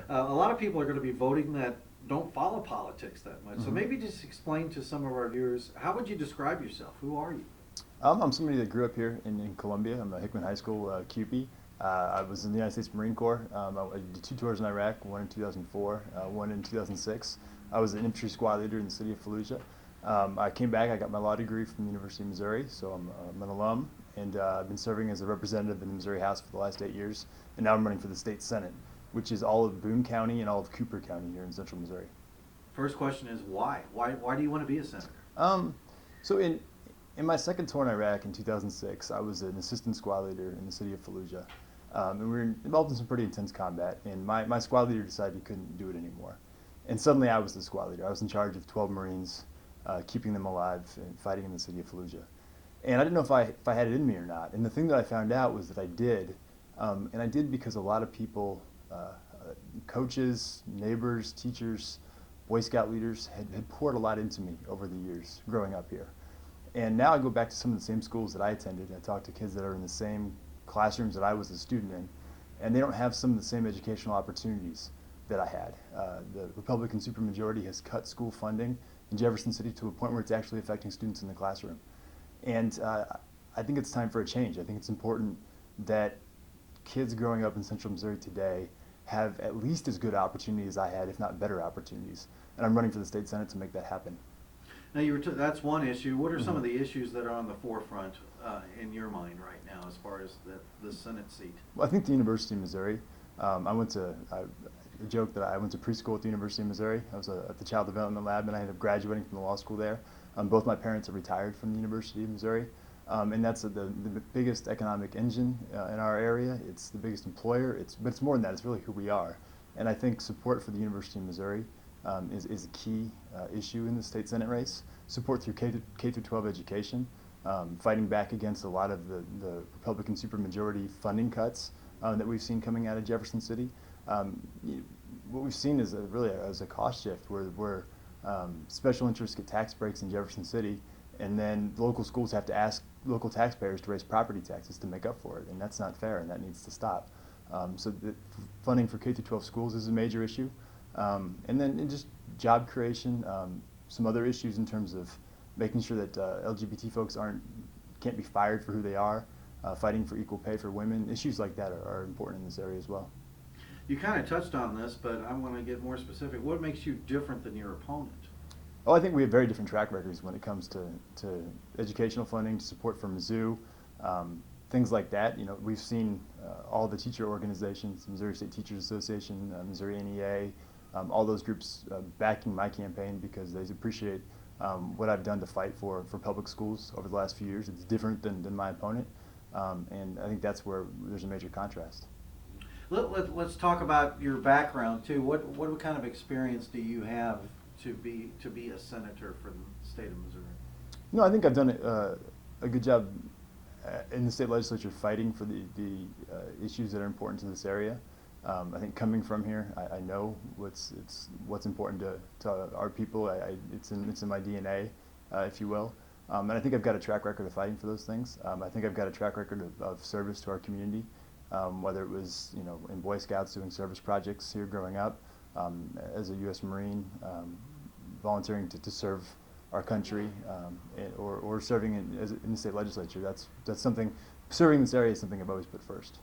A lot of people are going to be voting that don't follow politics that much. So Hmm. maybe just explain to some of our viewers, how would you describe yourself? Who are you? I'm somebody that grew up here in Columbia. I'm a Hickman High School QP. I was in the United States Marine Corps. I did 2 tours in Iraq, one in 2004, one in 2006. I was an infantry squad leader in the city of Fallujah. I came back, I got my law degree from the University of Missouri, so I'm an alum, and I've been serving as a representative in the Missouri House for the last 8 years, and now I'm running for the state Senate, which is all of Boone County and all of Cooper County here in central Missouri. First question is why? Why do you want to be a senator? Um, so in my second tour in Iraq in 2006, I was an assistant squad leader in the city of Fallujah. And we were involved in some pretty intense combat, and my squad leader decided he couldn't do it anymore. And suddenly I was the squad leader. I was in charge of 12 Marines, keeping them alive and fighting in the city of Fallujah. And I didn't know if I had it in me or not. And the thing that I found out was that I did. And I did because a lot of people, coaches, neighbors, teachers, Boy Scout leaders had poured a lot into me over the years growing up here. And now I go back to some of the same schools that I attended. I talk to kids that are in the same classrooms that I was a student in, and they don't have some of the same educational opportunities that I had. The Republican supermajority has cut school funding in Jefferson City to a point where it's actually affecting students in the classroom. And I think it's time for a change. I think it's important that kids growing up in central Missouri today have at least as good opportunities as I had, if not better opportunities. And I'm running for the state Senate to make that happen. Now, that's one issue. What are some Mhm. of the issues that are on the forefront in your mind right now as far as the Senate seat? Well, I think the University of Missouri. I joke that I went to preschool at the University of Missouri. I was at the Child Development Lab, and I ended up graduating from the law school there. Both my parents are retired from the University of Missouri, and that's the biggest economic engine in our area. It's the biggest employer. But it's more than that. It's really who we are. And I think support for the University of Missouri is a key issue in the state Senate race. Support through K through 12 education, fighting back against a lot of the Republican supermajority funding cuts that we've seen coming out of Jefferson City. Um, what we've seen is really as a cost shift where special interests get tax breaks in Jefferson City, and then local schools have to ask local taxpayers to raise property taxes to make up for it, and that's not fair, and that needs to stop. So the funding for K through 12 schools is a major issue, and then in just job creation, some other issues in terms of making sure that LGBT folks can't be fired for who they are, fighting for equal pay for women. Issues like that are important in this area as well. You kind of touched on this, but I want to get more specific. What makes you different than your opponent? Oh, I think we have very different track records when it comes to educational funding, to support for Mizzou, things like that. You know, we've seen all the teacher organizations, Missouri State Teachers Association, Missouri NEA, all those groups backing my campaign because they appreciate what I've done to fight for public schools over the last few years. It's different than my opponent, and I think that's where there's a major contrast. Let's talk about your background too. What kind of experience do you have to be a senator for the state of Missouri? No, I think I've done a good job in the state legislature fighting for the issues that are important to this area. I think coming from here, I know what's important to our people. It's in my DNA, if you will. And I think I've got a track record of fighting for those things. I think I've got a track record of service to our community, whether it was in Boy Scouts doing service projects here growing up, as a U.S. Marine, volunteering to serve our country, or serving in the state legislature. That's something. Serving in this area is something I've always put first.